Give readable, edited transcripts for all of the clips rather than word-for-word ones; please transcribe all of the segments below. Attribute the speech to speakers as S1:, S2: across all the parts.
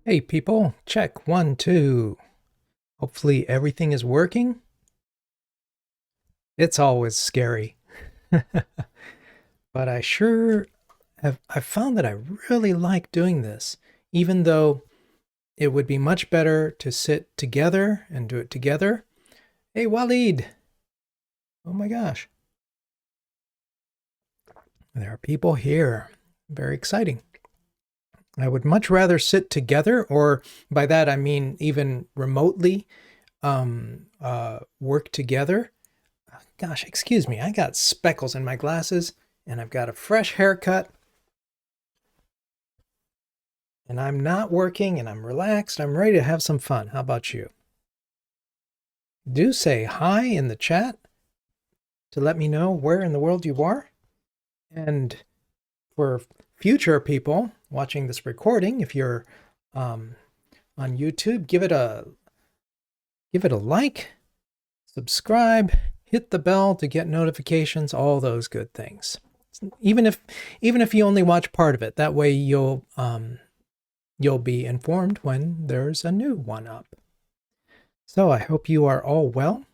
S1: Hey people, check 1, 2. Hopefully everything is working. It's always scary. But I've found that I really like doing this, even though it would be much better to sit together and do it together. Hey Waleed! Oh my gosh. There are people here. Very exciting. I would much rather sit together, or by that I mean even remotely work together. Gosh, excuse me, I got speckles in my glasses and I've got a fresh haircut and I'm not working and I'm relaxed. I'm ready to have some fun. How about you? Do say hi in the chat to let me know where in the world you are. And for future people watching this recording, if you're on YouTube, give it a like, subscribe, hit the bell to get notifications, all those good things. Even if you only watch part of it, that way you'll be informed when there's a new one up. So I hope you are all well.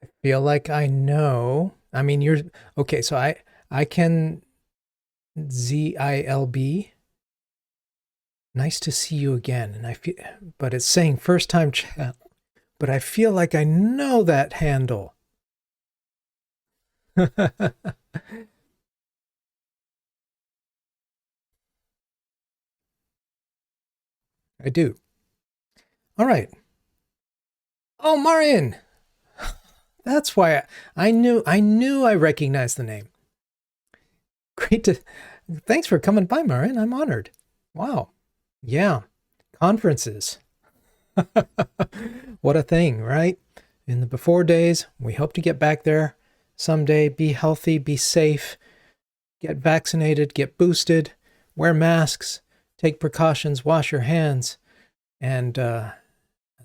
S1: I feel like I know. I mean, you're okay. So I can ZILB. Nice to see you again. And I feel, but it's saying first time chat. But I feel like I know that handle. I do. All right. Oh, Marian. That's why I knew I recognized the name. Great to thanks for coming by, Marian. I'm honored. Wow. Yeah. Conferences. What a thing, right? In the before days, we hope to get back there someday. Be healthy, be safe, get vaccinated, get boosted, wear masks, take precautions, wash your hands, and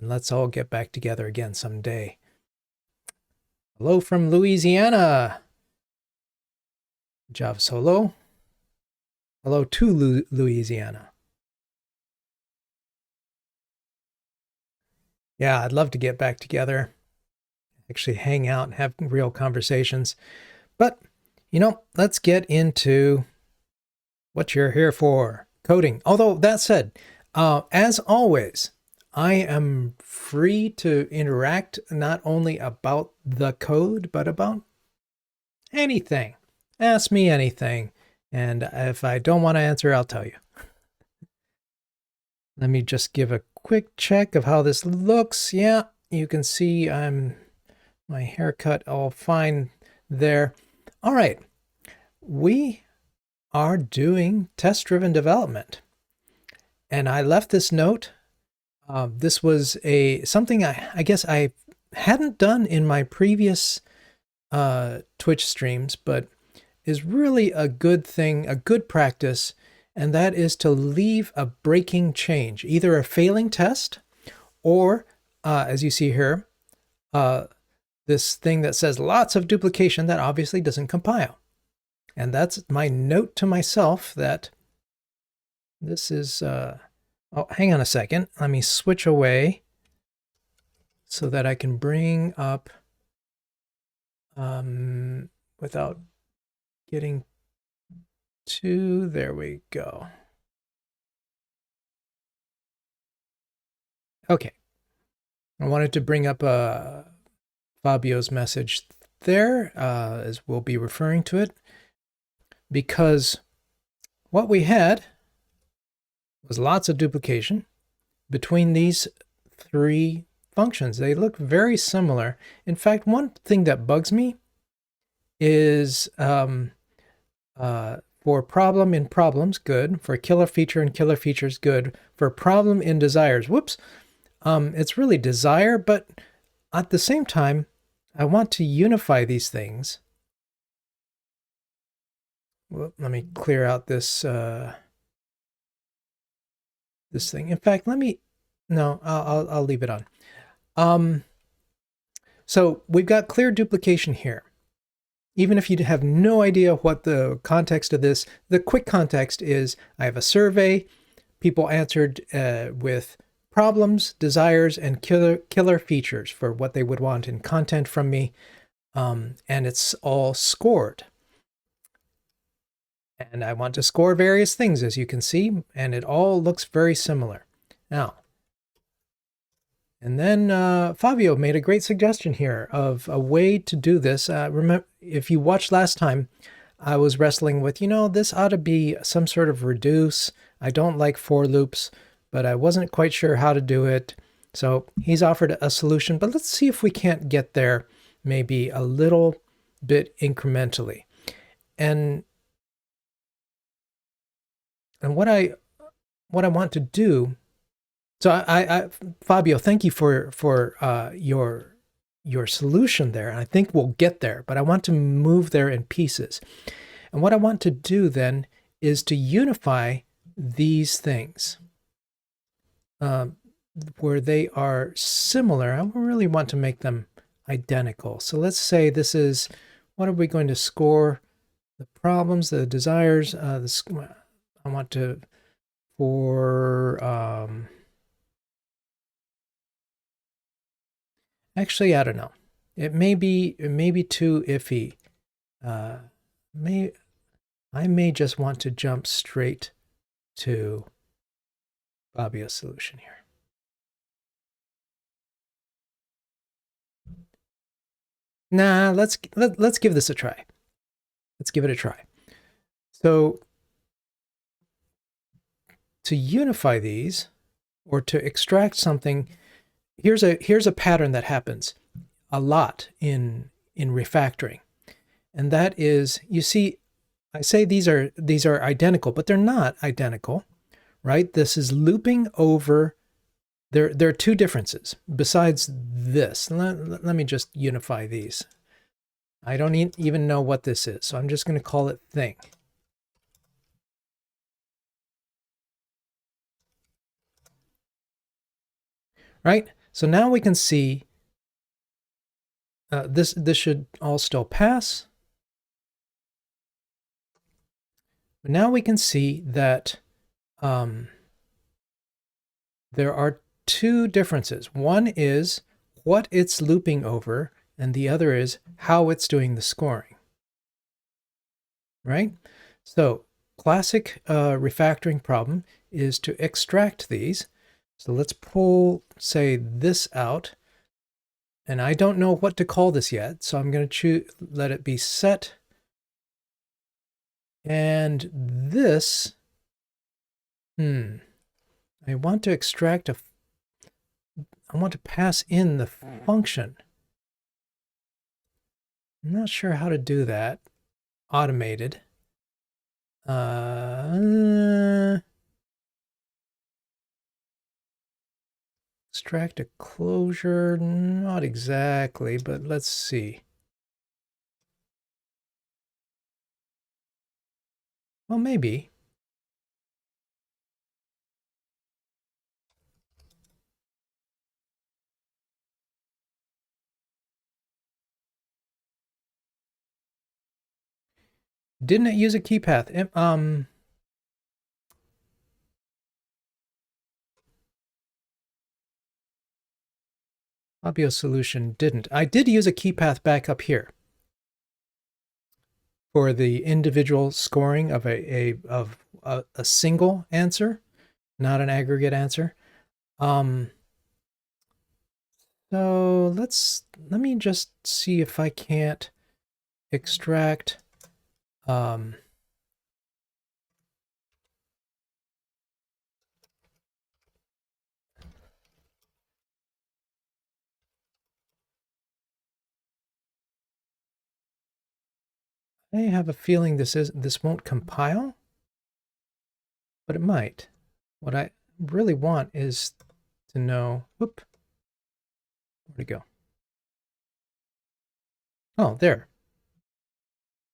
S1: let's all get back together again someday. Hello from Louisiana. Java Solo. Hello to Louisiana. Yeah, I'd love to get back together, actually hang out and have real conversations. But, let's get into what you're here for, coding. Although, that said, as always, I am free to interact not only about the code, but about anything. Ask me anything. And if I don't want to answer, I'll tell you. Let me just give a quick check of how this looks. Yeah, you can see my haircut all fine there. All right, we are doing test-driven development. And I left this note. This was something I guess I hadn't done in my previous Twitch streams, but is really a good thing, a good practice, and that is to leave a breaking change, either a failing test or, as you see here, this thing that says lots of duplication that obviously doesn't compile. And that's my note to myself that this is, oh, hang on a second. Let me switch away so that I can bring up, without getting to, there we go. Okay. I wanted to bring up Fabio's message there, as we'll be referring to it, because what we had was lots of duplication between these three functions. They look very similar. In fact, one thing that bugs me is for problem in problems, good. For killer feature in killer features, good. For problem in desires, whoops. It's really desire, but at the same time, I want to unify these things. Well, let me clear out this this thing. In fact, no, I'll leave it on. So we've got clear duplication here. Even if you have no idea what the context of this, the quick context is I have a survey. People answered with problems, desires, and killer features for what they would want in content from me. And it's all scored. And I want to score various things, as you can see, and it all looks very similar. Now, and then Fabio made a great suggestion here of a way to do this. Remember, if you watched last time, I was wrestling with, this ought to be some sort of reduce. I don't like for loops, but I wasn't quite sure how to do it. So he's offered a solution, but let's see if we can't get there maybe a little bit incrementally. And what I want to do, so I Fabio, thank you for your solution there. And I think we'll get there, but I want to move there in pieces. And what I want to do then is to unify these things where they are similar. I really want to make them identical. So let's say this is, what are we going to score? The problems, the desires, I want to, actually, I don't know. It may be too iffy. I may just want to jump straight to Fabio's solution here. Nah, let's give this a try. Let's give it a try. So to unify these, or to extract something, here's a pattern that happens a lot in refactoring, and that is, you see, I say these are identical, but they're not identical, right? This is looping over. There are two differences besides this. Let me just unify these. I don't even know what this is, so I'm just going to call it thing. Right? So now we can see this should all still pass. But now we can see that there are two differences. One is what it's looping over, and the other is how it's doing the scoring. Right? So classic refactoring problem is to extract these. So let's pull, say, this out. And I don't know what to call this yet, so I'm going to let it be set. And this, I want to extract I want to pass in the function. I'm not sure how to do that. Automated. Extract a closure, not exactly, but let's see. Well, maybe. Didn't it use a key path? Fabio's solution didn't. I did use a key path back up here for the individual scoring of a single answer, not an aggregate answer. So let me just see if I can't extract I have a feeling this won't compile, but it might. What I really want is to know, whoop, where'd it go? Oh, there.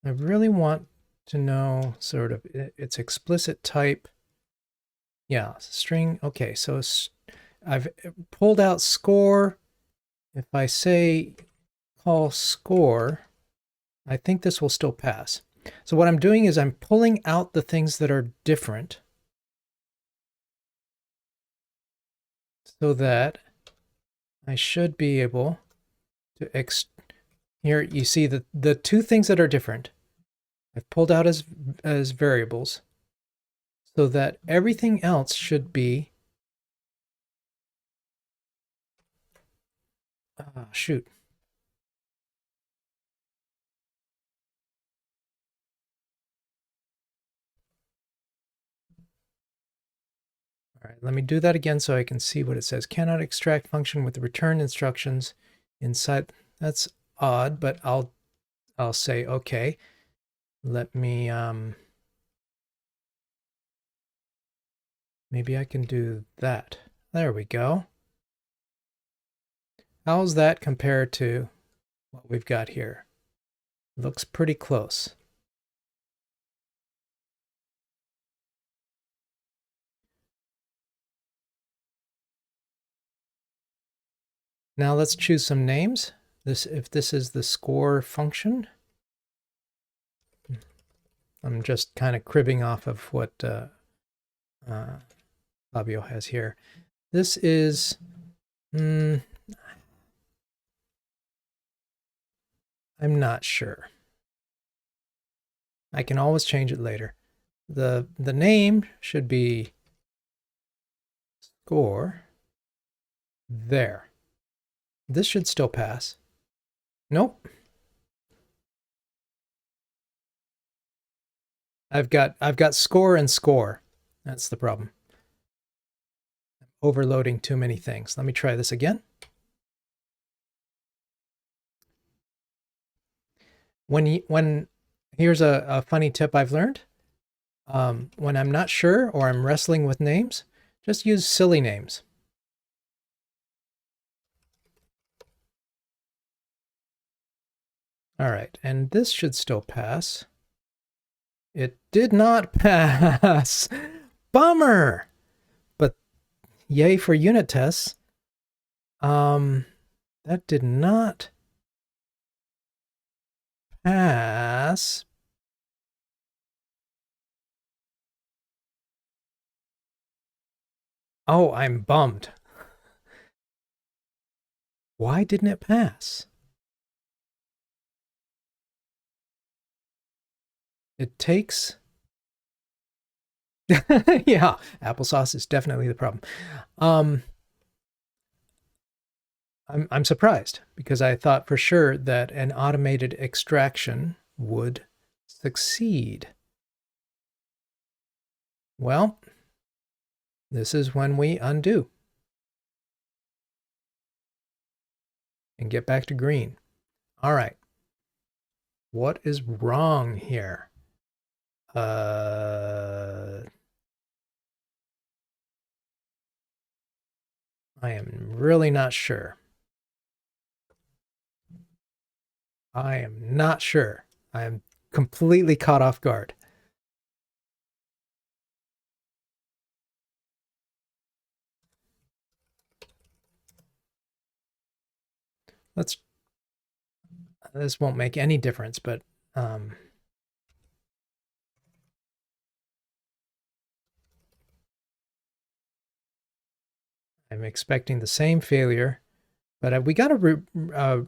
S1: I really want to know sort of its explicit type. Yeah, string. Okay, so I've pulled out score. If I say call score, I think this will still pass. So what I'm doing is I'm pulling out the things that are different so that I should be able to here you see the two things that are different I've pulled out as variables so that everything else should be shoot. All right, let me do that again so I can see what it says. Cannot extract function with the return instructions inside. That's odd, but I'll say okay. Let me maybe I can do that. There we go. How's that compared to what we've got here? Looks pretty close. Now let's choose some names. If this is the score function, I'm just kind of cribbing off of what Fabio has here. This is, I'm not sure. I can always change it later. The name should be score. There. This should still pass. Nope. I've got score and score. That's the problem. I'm overloading too many things. Let me try this again. Here's a funny tip I've learned. When I'm not sure or I'm wrestling with names, just use silly names. All right, and this should still pass. It did not pass. Bummer. But yay for unit tests. That did not pass. Oh, I'm bummed. Why didn't it pass? It takes... yeah, applesauce is definitely the problem. I'm surprised because I thought for sure that an automated extraction would succeed. Well, this is when we undo and get back to green. All right. What is wrong here? I am really not sure. I am not sure. I am completely caught off guard. This won't make any difference, but I'm expecting the same failure, but we got a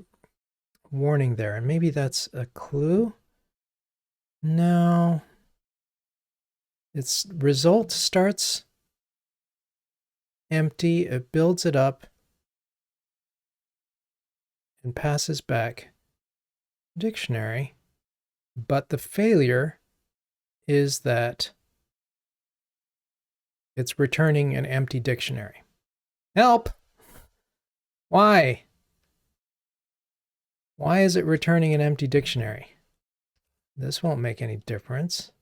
S1: warning there, and maybe that's a clue. No, its result starts empty, it builds it up and passes back dictionary, but the failure is that it's returning an empty dictionary. Help! Why? Why is it returning an empty dictionary? This won't make any difference.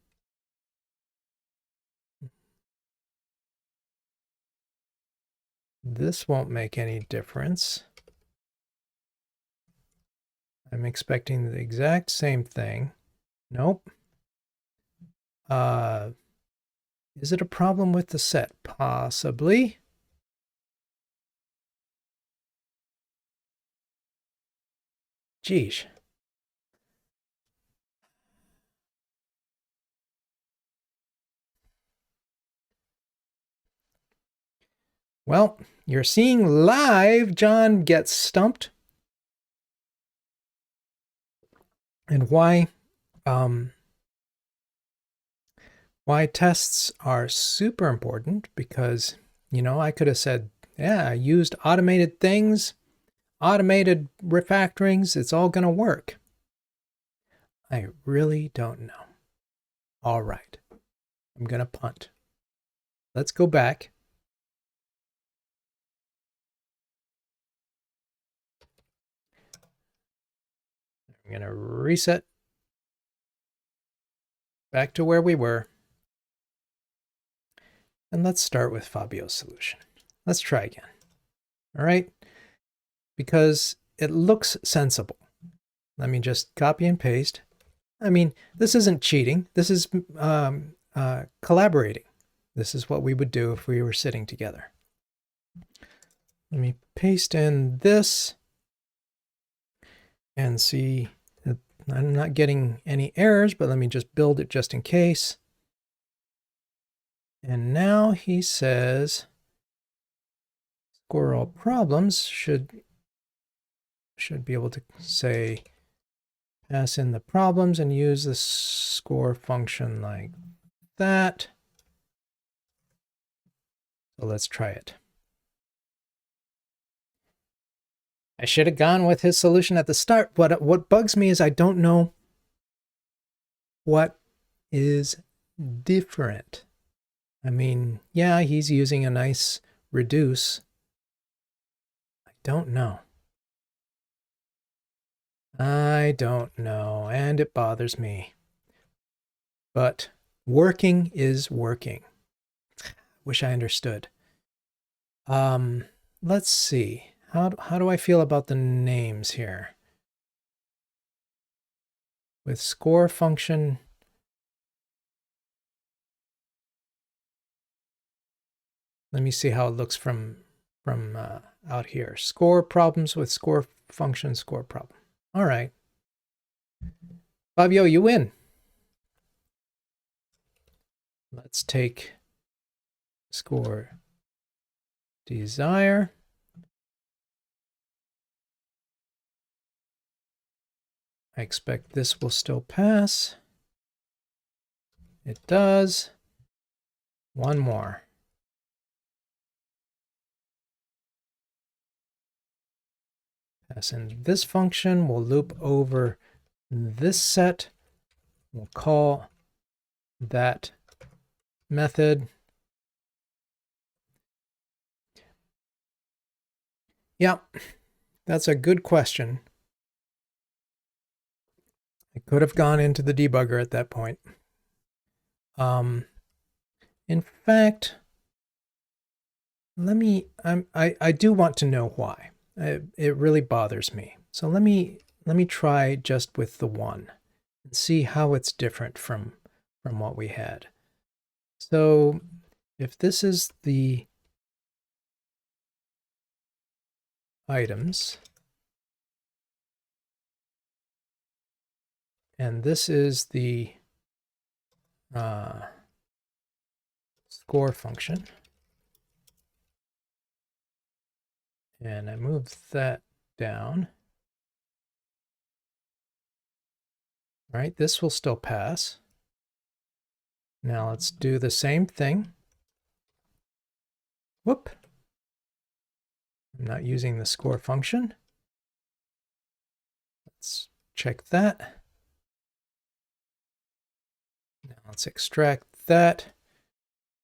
S1: This won't make any difference. I'm expecting the exact same thing. Nope. Is it a problem with the set? Possibly. Geesh. Well, you're seeing live John gets stumped. And why tests are super important, because, you know, I could have said, yeah, I used automated things, automated refactorings, it's all going to work. I really don't know. All right, I'm going to punt. Let's go back. I'm going to reset back to where we were. And let's start with Fabio's solution. Let's try again. All right, because it looks sensible. Let me just copy and paste. I mean, this isn't cheating. This is collaborating. This is what we would do if we were sitting together. Let me paste in this and see that I'm not getting any errors, but let me just build it just in case. And now he says score all problems should be able to say pass in the problems and use the score function like that. So let's try it. I should have gone with his solution at the start, but what bugs me is I don't know what is different. I mean, yeah, he's using a nice reduce. I don't know. I don't know, and it bothers me. But working is working. Wish I understood. Let's see. How do I feel about the names here? With score function, let me see how it looks from out here. Score problems with score function, score problem. All right. Fabio, you win. Let's take score desire. I expect this will still pass. It does. One more. Pass in this function. We'll loop over this set. We'll call that method. Yeah, that's a good question. I could have gone into the debugger at that point. In fact, let me, I do want to know why. It really bothers me. So let me try just with the one and see how it's different from what we had. So if this is the items, and this is the score function, and I move that down. All right, this will still pass. Now let's do the same thing. Whoop. I'm not using the score function. Let's check that. Now let's extract that.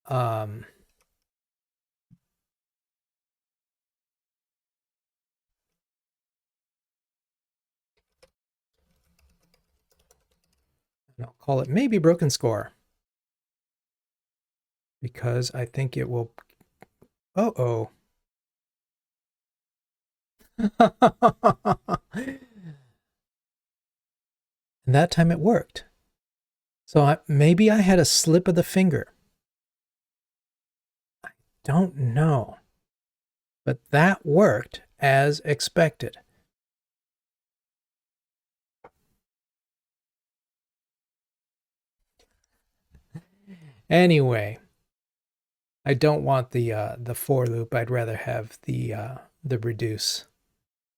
S1: And I'll call it maybe broken score, because I think it will. Uh-oh. And that time it worked. So maybe I had a slip of the finger. I don't know. But that worked as expected. Anyway, I don't want the for loop. I'd rather have the reduce.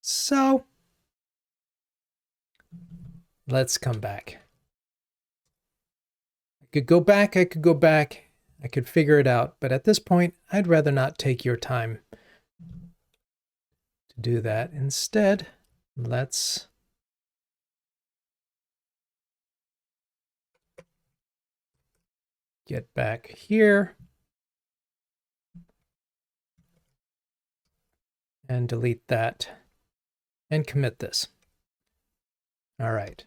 S1: So let's come back. I could go back, I could go back, I could figure it out, but at this point, I'd rather not take your time to do that. Instead, let's get back here and delete that and commit this. All right.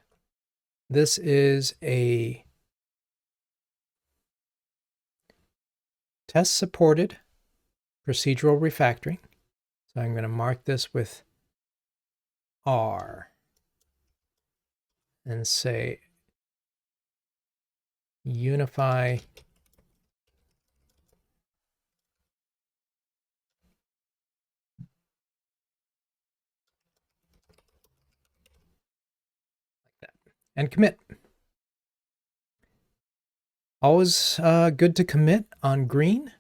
S1: This is a test supported procedural refactoring. So I'm going to mark this with R and say unify and commit. Always good to commit on green.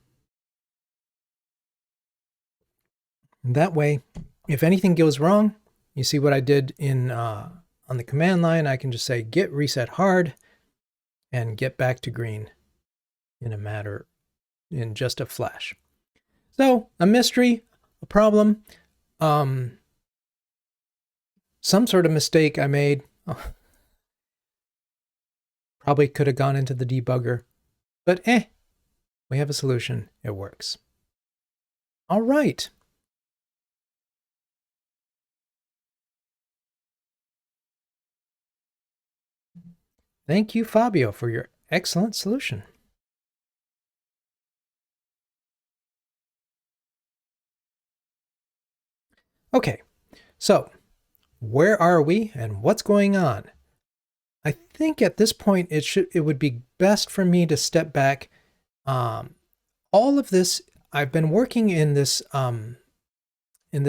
S1: That way, if anything goes wrong, you see what I did in on the command line, I can just say git reset hard and get back to green in just a flash. So a mystery, a problem, some sort of mistake I made. Probably could have gone into the debugger, but we have a solution. It works. All right. Thank you, Fabio, for your excellent solution. Okay, so where are we and what's going on? I think at this point it would be best for me to step back. All of this, I've been working in this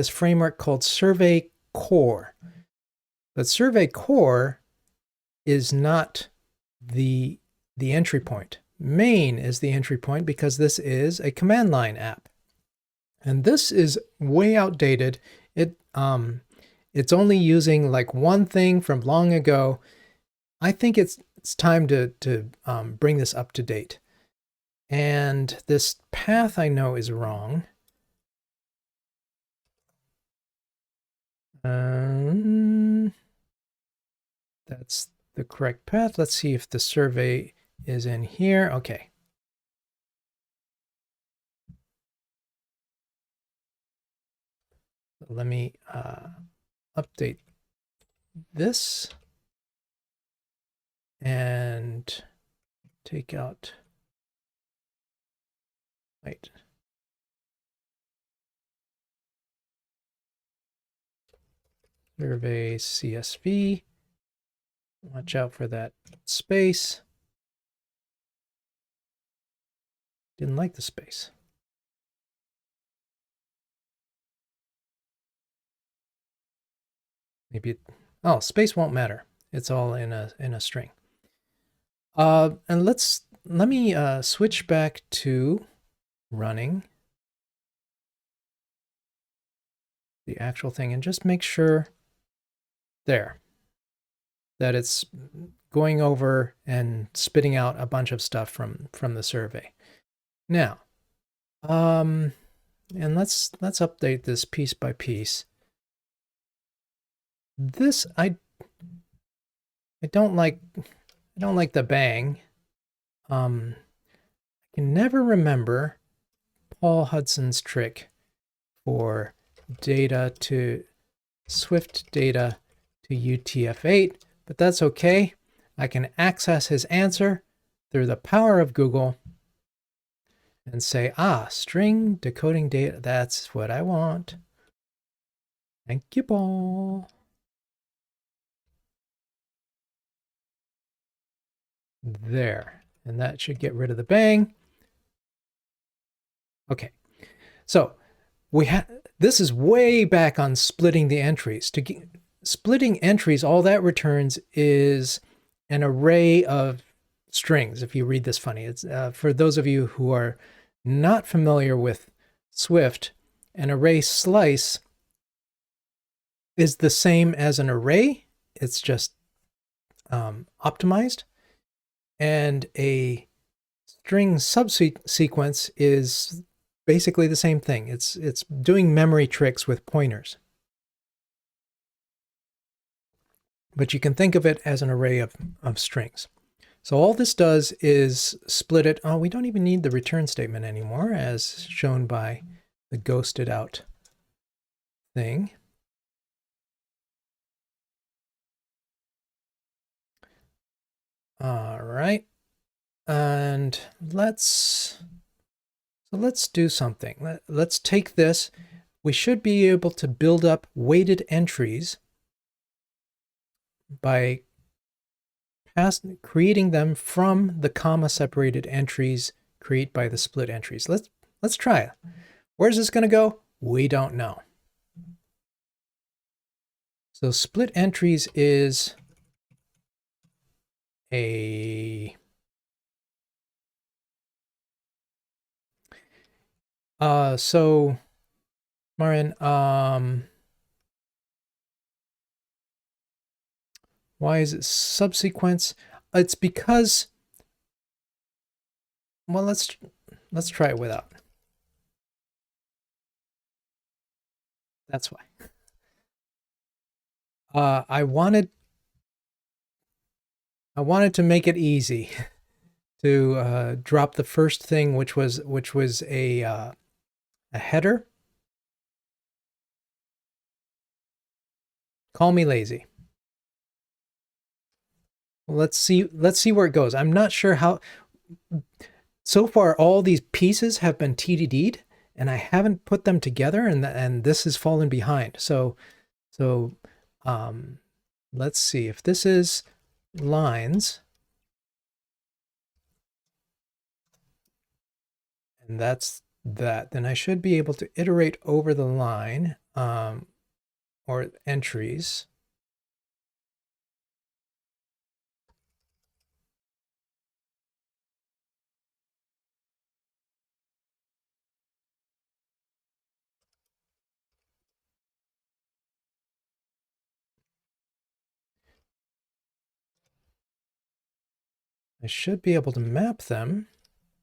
S1: framework called Survey Core. But Survey Core is not the entry point. Main is the entry point because this is a command line app. And this is way outdated. It's only using like one thing from long ago. I think it's time to bring this up to date. And this path I know is wrong. That's the correct path. Let's see if the survey is in here. Okay. Let me update this and take out, wait. Survey CSV. Watch out for that space. Didn't like the space. Maybe space won't matter. It's all in a string. And let me switch back to running the actual thing and just make sure that it's going over and spitting out a bunch of stuff from the survey. Now, and let's update this piece by piece. This I don't like the bang. I can never remember Paul Hudson's trick for data to Swift data to UTF-8, but that's okay. I can access his answer through the power of Google and say, string decoding data, that's what I want. Thank you, Paul. There, and that should get rid of the bang. Okay, so this is way back on splitting the entries. Splitting entries, all that returns is an array of strings if you read this funny. It's for those of you who are not familiar with Swift, an array slice is the same as an array. It's just optimized. And a string subsequence is basically the same thing. It's doing memory tricks with pointers. But you can think of it as an array of strings. So all this does is split it. Oh, we don't even need the return statement anymore, as shown by the ghosted out thing. All right. And let's do something. Let's take this. We should be able to build up weighted entries by creating them from the comma separated entries created by the split entries. Let's try it. Where's this going to go? We don't know. So split entries is a so Marin, why is it subsequence? It's because, well, let's try it without. That's why. I wanted to make it easy to drop the first thing, which was a header. Call me lazy. Let's see where it goes. I'm not sure how. So far, all these pieces have been TDD'd, and I haven't put them together, and this has fallen behind. So let's see if this is lines, and that's that. Then I should be able to iterate over the line or entries. I should be able to map them.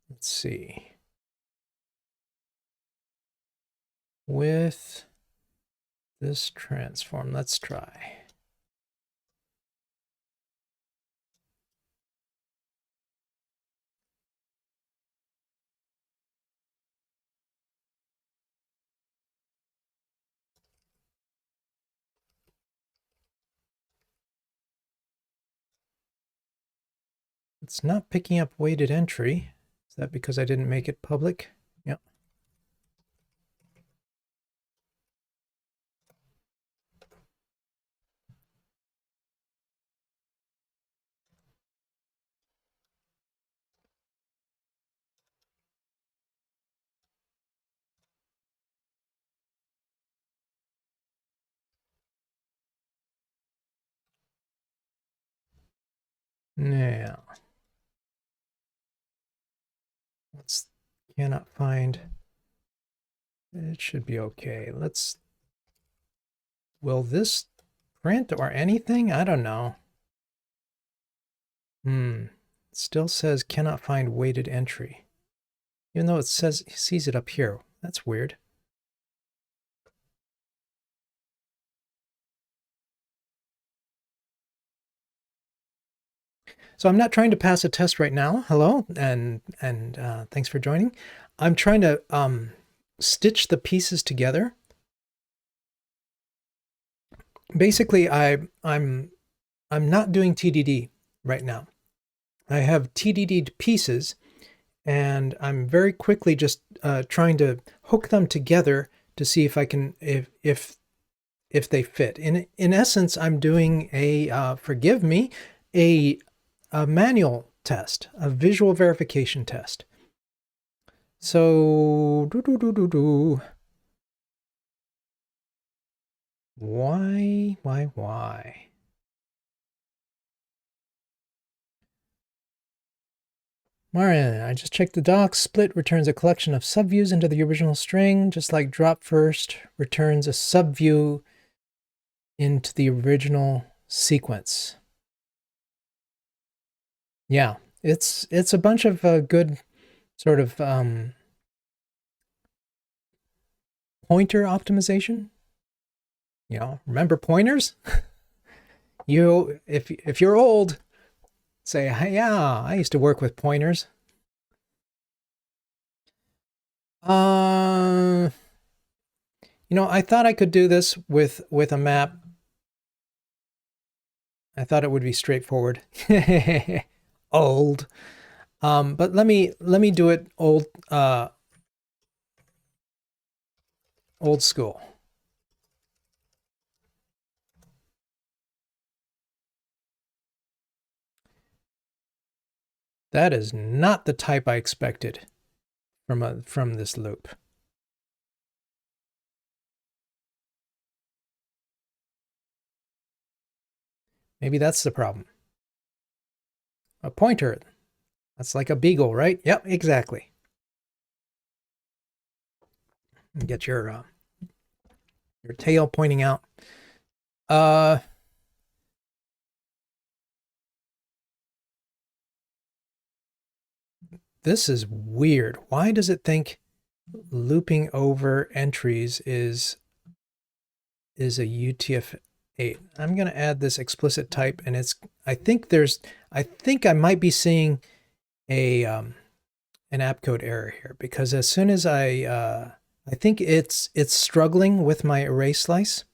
S1: Let's see. With this transform, let's try. It's not picking up weighted entry. Is that because I didn't make it public? Yep. Now, let's cannot find. It should be okay. Will this print or anything? I don't know. It still says cannot find weighted entry. Even though it sees it up here. That's weird. So I'm not trying to pass a test right now. Hello, and thanks for joining. I'm trying to stitch the pieces together. Basically, I'm not doing TDD right now. I have TDD'd pieces, and I'm very quickly just trying to hook them together to see if I can if they fit. In essence, I'm doing a forgive me, a manual test, a visual verification test. So why? Marian, I just checked the docs. Split returns a collection of subviews into the original string, just like drop first returns a subview into the original sequence. Yeah, it's a bunch of good sort of pointer optimization. You know, remember pointers? If you're old, say, hey, yeah, I used to work with pointers. You know, I thought I could do this with a map. I thought it would be straightforward. Old. But let me do it old school. That is not the type I expected from this loop. Maybe that's the problem. A pointer. That's like a beagle, right? Yep, exactly. Get your tail pointing out. This is weird. Why does it think looping over entries is a UTF-8? I'm going to add this explicit type, and I think I might be seeing an AppCode error here, because as soon as I think it's struggling with my array slice.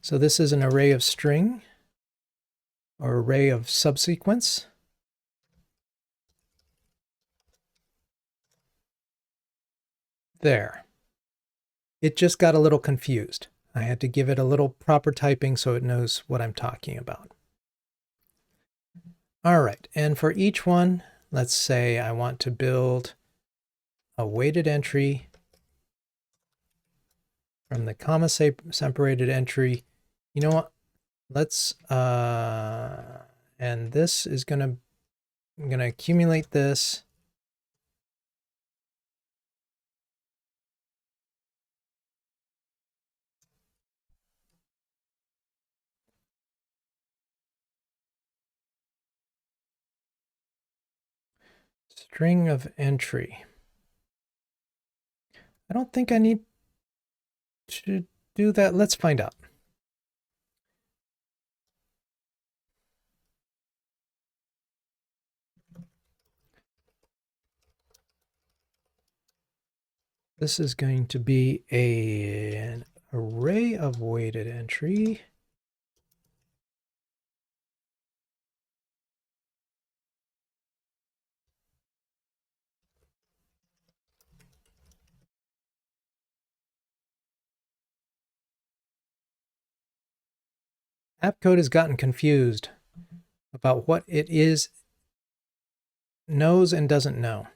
S1: So this is an array of string or array of subsequence. There. It just got a little confused. I had to give it a little proper typing so it knows what I'm talking about. All right, and for each one, let's say I want to build a weighted entry from the comma separated entry. You know what? Let's and this is I'm gonna accumulate this. String of entry. I don't think I need to do that. Let's find out. This is going to be an array of weighted entry. AppCode has gotten confused about what it is, knows and doesn't know.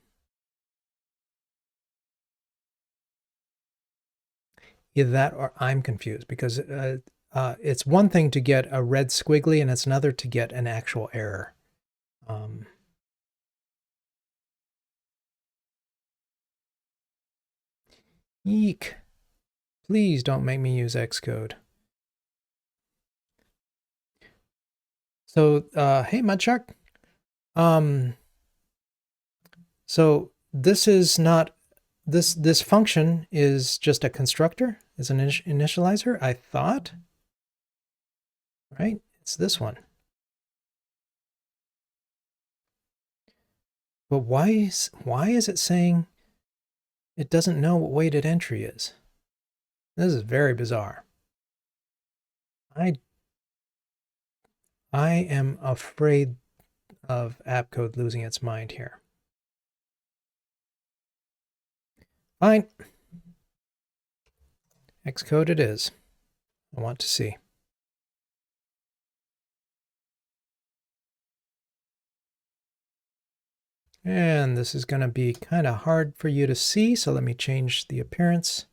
S1: Either that or I'm confused, because it's one thing to get a red squiggly and it's another to get an actual error. Eek. Please don't make me use Xcode. So, hey, Mudshark. So this is not, this function is just a constructor, is an initializer, I thought. Right? It's this one. But why is it saying it doesn't know what weighted entry is? This is very bizarre. I am afraid of AppCode losing its mind here. Fine. Xcode it is. I want to see. And this is going to be kind of hard for you to see, so let me change the appearance.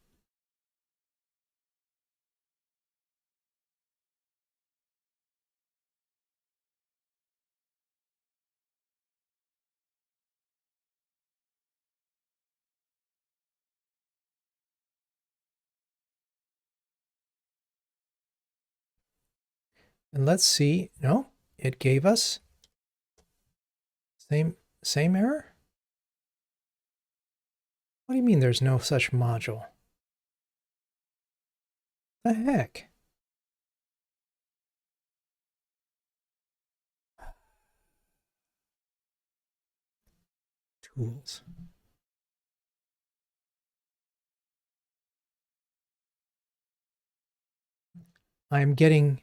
S1: And let's see. No, it gave us same error? What do you mean there's no such module? The heck? Tools. I'm getting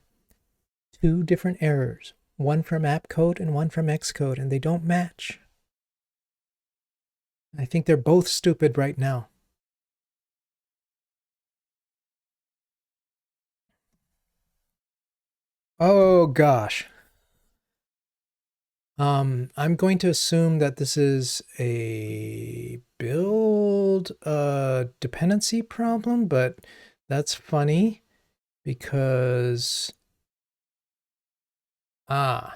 S1: two different errors, one from app code and one from Xcode, and they don't match. I think they're both stupid right now. Oh gosh. I'm going to assume that this is a build dependency problem, but that's funny because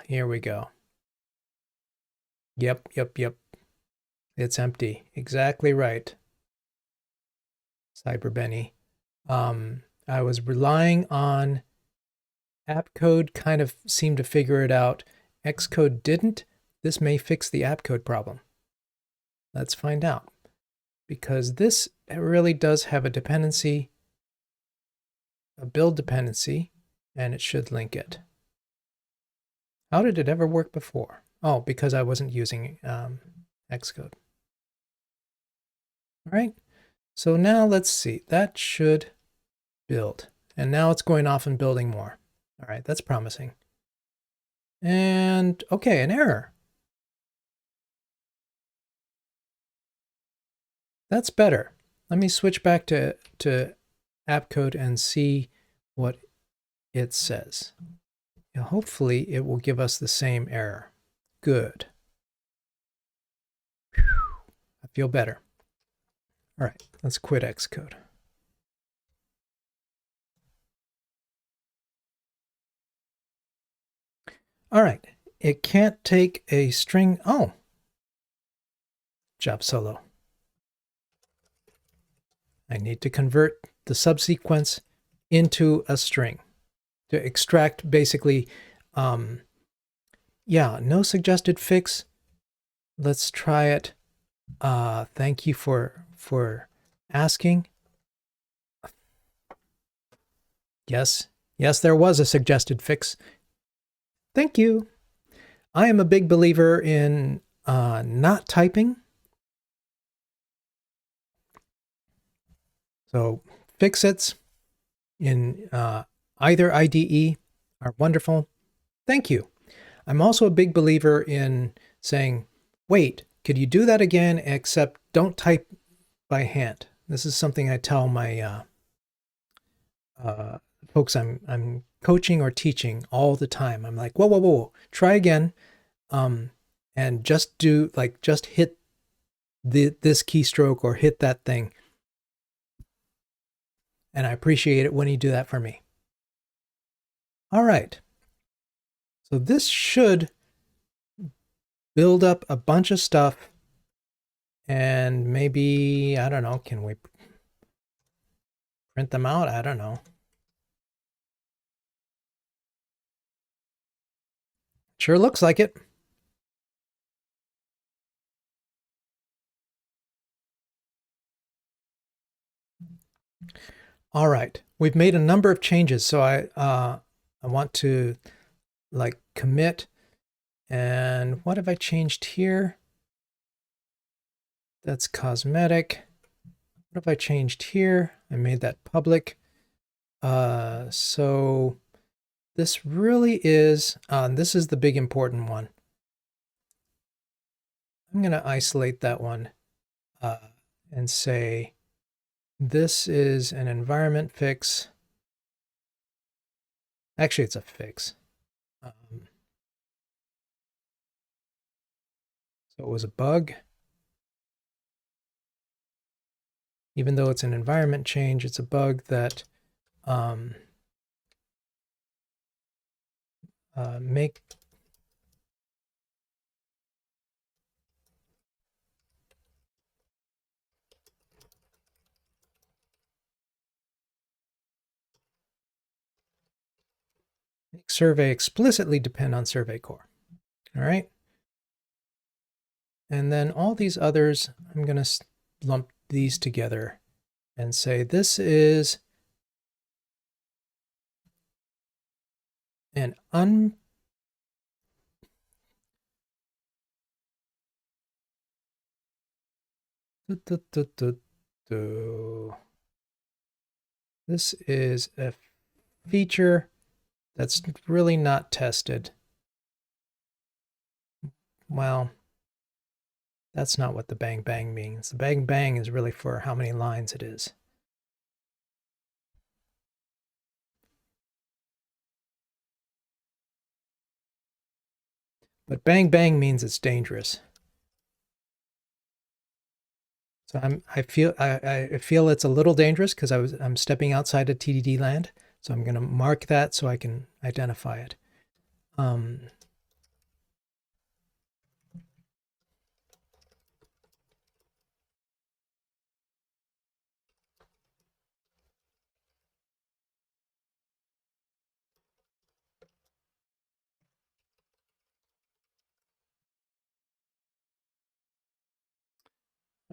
S1: here we go. Yep. It's empty. Exactly right. CyberBenny. I was relying on app code, kind of seemed to figure it out. Xcode didn't. This may fix the app code problem. Let's find out. Because this really does have a dependency, a build dependency, and it should link it. How did it ever work before? Oh, because I wasn't using Xcode. All right, so now let's see. That should build. And now it's going off and building more. All right, that's promising. And okay, an error. That's better. Let me switch back to app code and see what it says. Hopefully it will give us the same error. Good. Whew, I feel better. All right, let's quit Xcode. All right, it can't take a string. Oh, job solo. I need to convert the subsequence into a string to extract basically, yeah, no suggested fix. Let's try it. Thank you for asking. Yes, there was a suggested fix. Thank you. I am a big believer in not typing. So fix-its in either IDE are wonderful. Thank you. I'm also a big believer in saying, wait, could you do that again, except don't type by hand. This is something I tell my folks I'm coaching or teaching all the time. I'm like, whoa, try again, and just do just hit this keystroke or hit that thing. And I appreciate it when you do that for me. All right. So this should build up a bunch of stuff, and maybe, I don't know, can we print them out? I don't know. Sure looks like it. All right, we've made a number of changes, so I want to commit. And what have I changed here? That's cosmetic. What have I changed here? I made that public. So this really is, this is the big important one. I'm going to isolate that one and say this is an environment fix. Actually, it's a fix. So it was a bug. Even though it's an environment change, it's a bug that make Make survey explicitly depend on survey core. All right. And then all these others, I'm going to lump these together and say this is an this is a feature that's really not tested. Well, that's not what the bang bang means. The bang bang is really for how many lines it is. But bang bang means it's dangerous. So I feel it's a little dangerous because I'm stepping outside of TDD land. So I'm going to mark that so I can identify it.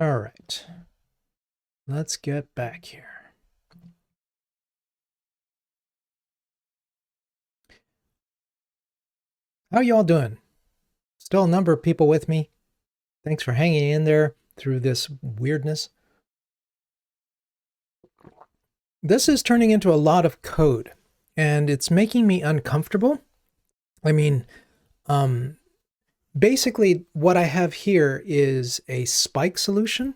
S1: All right, let's get back here. How y'all doing? Still a number of people with me. Thanks for hanging in there through this weirdness. This is turning into a lot of code, and it's making me uncomfortable. I mean, basically what I have here is a spike solution.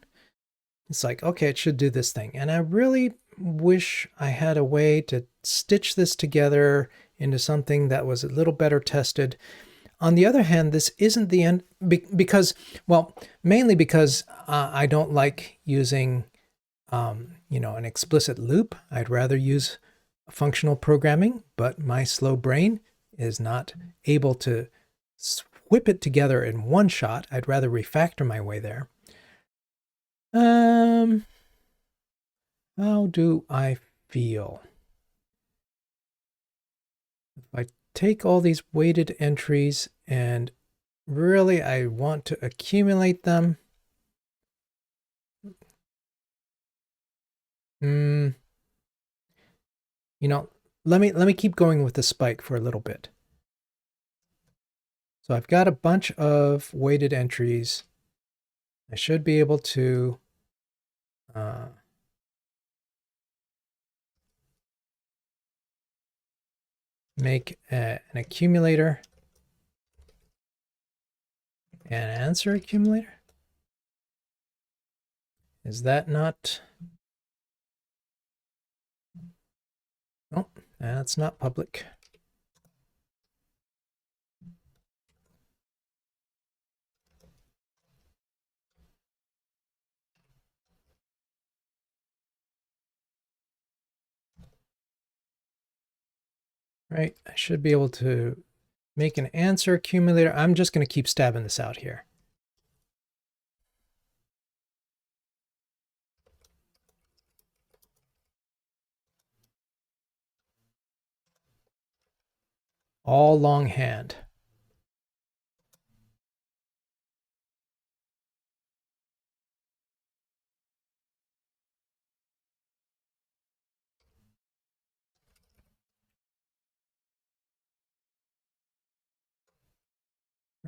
S1: It's like, okay, it should do this thing. And I really wish I had a way to stitch this together into something that was a little better tested. On the other hand, this isn't the end because, well, mainly because I don't like using, an explicit loop. I'd rather use functional programming, but my slow brain is not able to whip it together in one shot. I'd rather refactor my way there. How do I feel? If I take all these weighted entries and really I want to accumulate them. Let me keep going with the spike for a little bit. So I've got a bunch of weighted entries. I should be able to make an accumulator, an answer accumulator. Is that not? Oh, that's not public. Right, I should be able to make an answer accumulator. I'm just going to keep stabbing this out here. All longhand.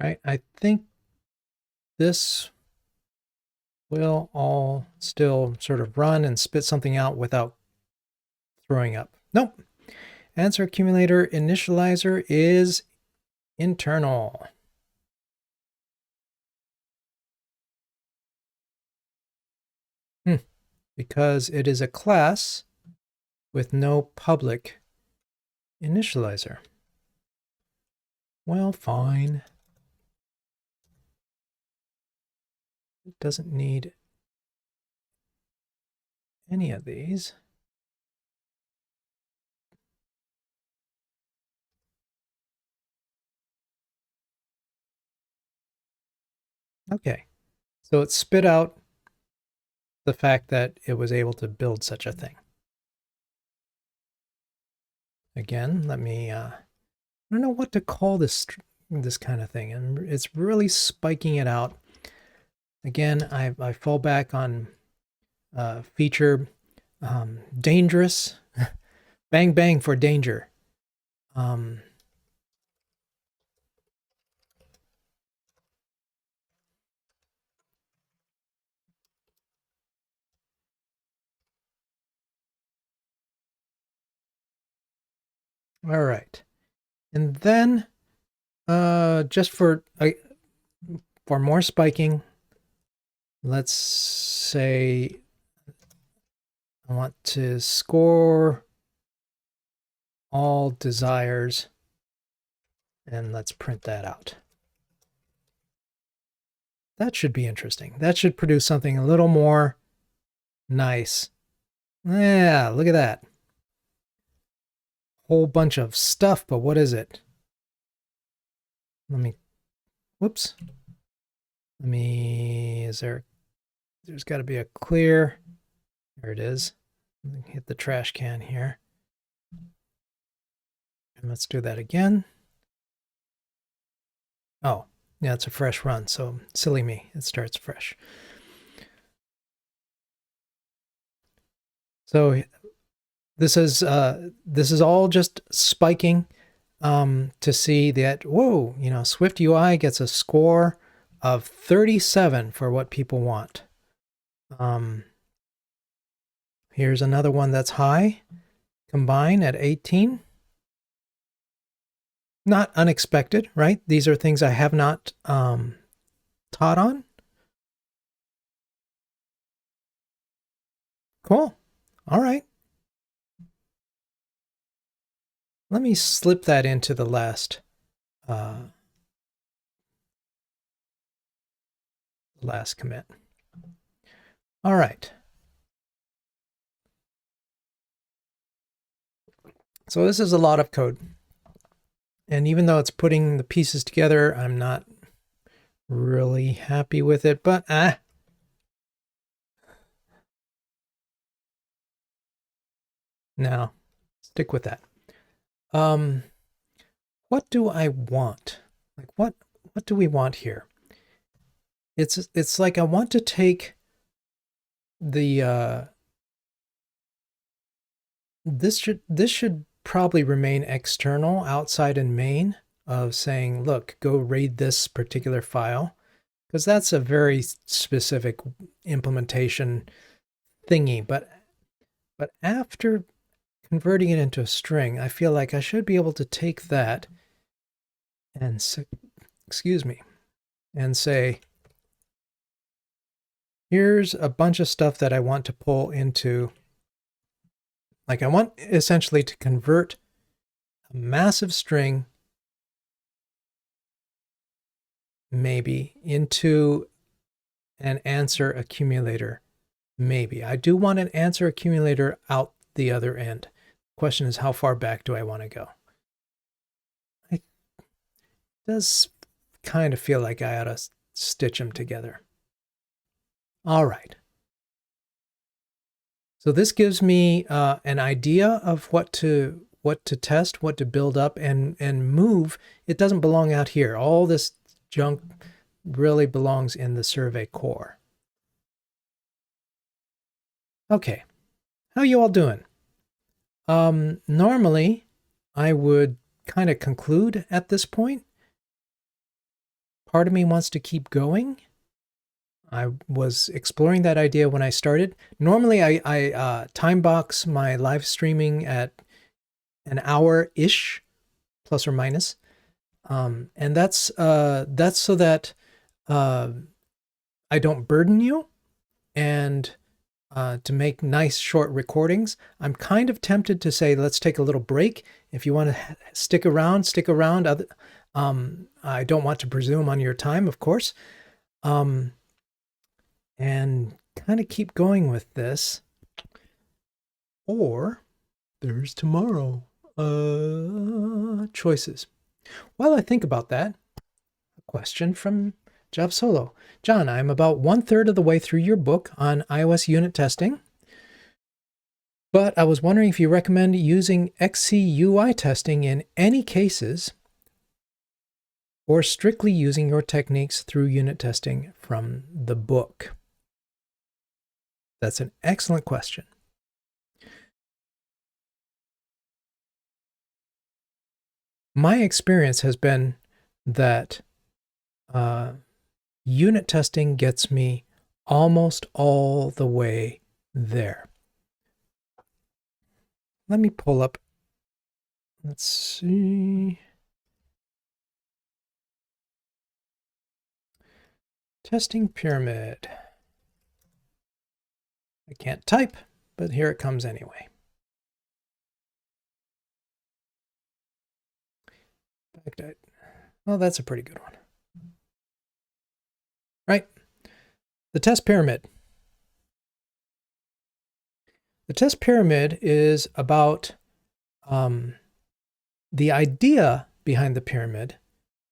S1: Right, I think this will all still sort of run and spit something out without throwing up. Nope. Answer accumulator initializer is internal. Because it is a class with no public initializer. Well, fine. It doesn't need any of these. Okay, so it spit out the fact that it was able to build such a thing. Again, let me I don't know what to call this kind of thing, and it's really spiking it out. Again, I fall back on feature dangerous, bang bang for danger. All right, and then just for more spiking, let's say I want to score all desires, and let's print that out. That should be interesting. That should produce something a little more nice. Yeah, look at that. Whole bunch of stuff, but what is it? Whoops. There's got to be a clear. There it is. Hit the trash can here. And let's do that again. Oh, yeah, it's a fresh run, so silly me. It starts fresh. So this is all just spiking to see that, whoa, Swift UI gets a score of 37 for what people want. Here's another one that's high. Combine at 18. Not unexpected, right? These are things I have not taught on. Cool. All right. Let me slip that into the last commit. All right. So this is a lot of code. And even though it's putting the pieces together, I'm not really happy with it, but no, stick with that. What do I want? Like what do we want here? It's like I want to take the this should probably remain external outside in main of saying, look, go read this particular file, because that's a very specific implementation thingy. But after converting it into a string, I feel like I should be able to take that and and say, here's a bunch of stuff that I want to pull into. Like I want essentially to convert a massive string maybe into an answer accumulator. Maybe. I do want an answer accumulator out the other end. The question is, how far back do I want to go? It does kind of feel like I ought to stitch them together. All right. So this gives me an idea of what to test, what to build up and move. It doesn't belong out here. All this junk really belongs in the survey core. Okay, how you all doing? Normally, I would kind of conclude at this point. Part of me wants to keep going. I was exploring that idea when I started. Normally, I time box my live streaming at an hour-ish, plus or minus, and that's so that I don't burden you, and to make nice short recordings. I'm kind of tempted to say, let's take a little break. If you want to stick around, stick around. I don't want to presume on your time, of course. And kind of keep going with this. Or there's tomorrow. Choices. While I think about that, a question from Job Solo. John, I'm about 1/3 of the way through your book on iOS unit testing, but I was wondering if you recommend using XC UI testing in any cases or strictly using your techniques through unit testing from the book? That's an excellent question. My experience has been that unit testing gets me almost all the way there. Let me pull up. Let's see. Testing pyramid. I can't type, but here it comes anyway. Well, that's a pretty good one. Right? The test pyramid. The test pyramid is about the idea behind the pyramid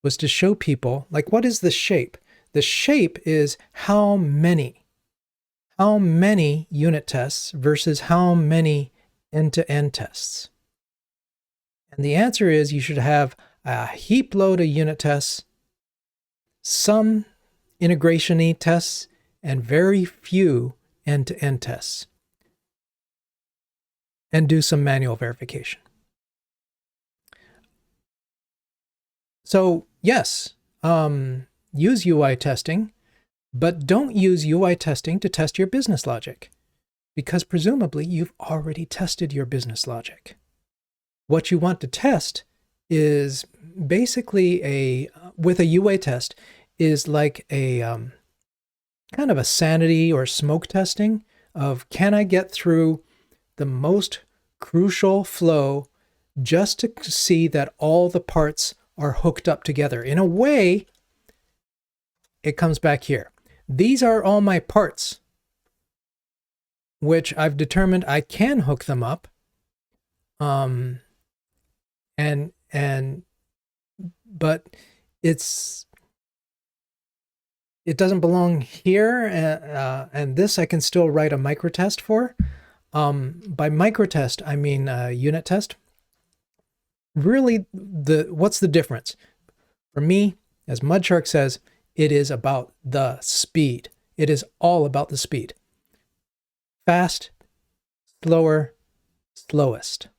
S1: was to show people, like, what is the shape? The shape is how many unit tests versus how many end-to-end tests. And the answer is you should have a heap load of unit tests, some integration-y tests, and very few end-to-end tests. And do some manual verification. So yes, use UI testing, but don't use UI testing to test your business logic, because presumably you've already tested your business logic. What you want to test is basically with a UA test is like a kind of a sanity or smoke testing of, can I get through the most crucial flow just to see that all the parts are hooked up together. In a way, it comes back here. These are all my parts, which I've determined I can hook them up. But it doesn't belong here, and this I can still write a microtest for. By microtest, I mean unit test. Really, what's the difference? For me, as Mudshark says, it is about the speed. It is all about the speed. Fast, slower, slowest.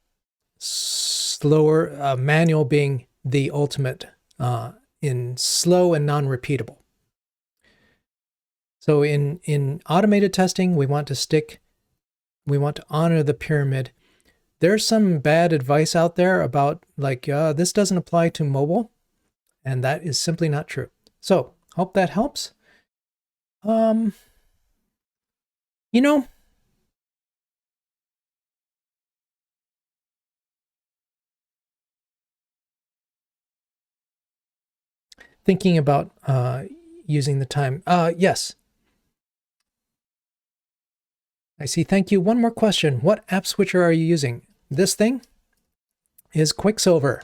S1: Slower, manual being the ultimate in slow and non-repeatable. So in automated testing, we want to honor the pyramid. There's some bad advice out there about, like, this doesn't apply to mobile, and that is simply not true. So, hope that helps. You know, thinking about using the time. Yes. I see. Thank you. One more question. What app switcher are you using? This thing is Quicksilver.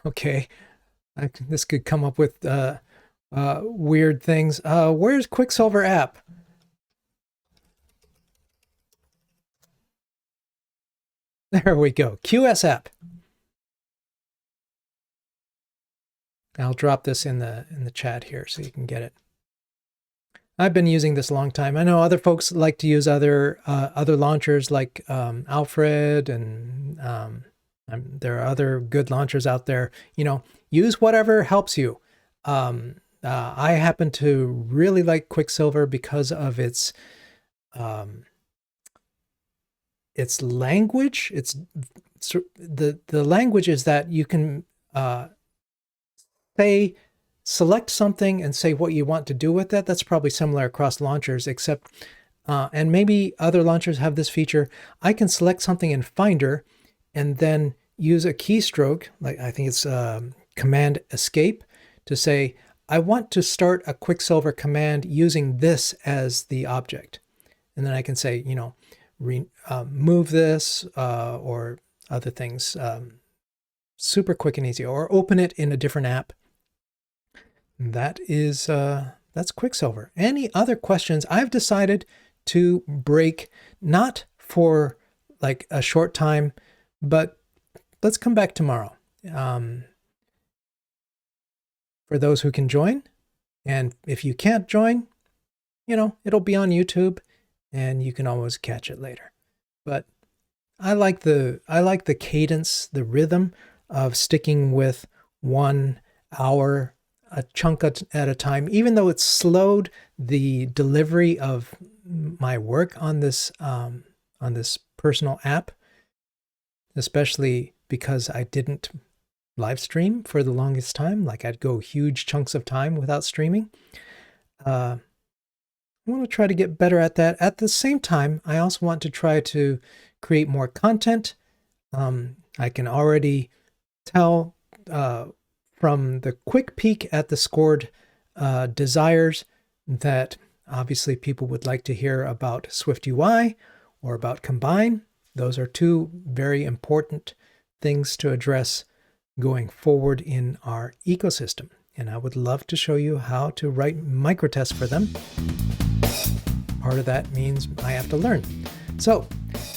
S1: Okay. This could come up with weird things. Where's Quicksilver app? There we go. QS app. I'll drop this in the chat here so you can get it. I've been using this a long time. I know other folks like to use other launchers like Alfred, and there are other good launchers out there. You know, use whatever helps you. I happen to really like Quicksilver because of its language. The language is that you can select something and say what you want to do with it. That's probably similar across launchers, except, and maybe other launchers have this feature. I can select something in Finder and then use a keystroke, like I think it's Command Escape, to say, I want to start a Quicksilver command using this as the object. And then I can say, you know, move this or other things. Super quick and easy, or open it in a different app. That's That's Quicksilver. Any other questions? I've decided to break, not for like a short time, but let's come back tomorrow. For those who can join. And if you can't join, it'll be on YouTube and you can always catch it later. But I like the cadence, the rhythm of sticking with 1 hour, a chunk at a time, even though it's slowed the delivery of my work on this personal app, especially because I didn't live stream for the longest time. Like I'd go huge chunks of time without streaming. I want to try to get better at that. At the same time, I also want to try to create more content. I can already tell from the quick peek at the scored desires that obviously people would like to hear about Swift UI or about Combine. Those are two very important things to address going forward in our ecosystem. And I would love to show you how to write microtests for them. Part of that means I have to learn. So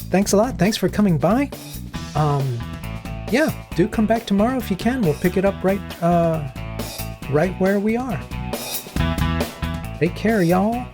S1: thanks a lot. Thanks for coming by. Yeah, do come back tomorrow if you can. We'll pick it up right where we are. Take care, y'all.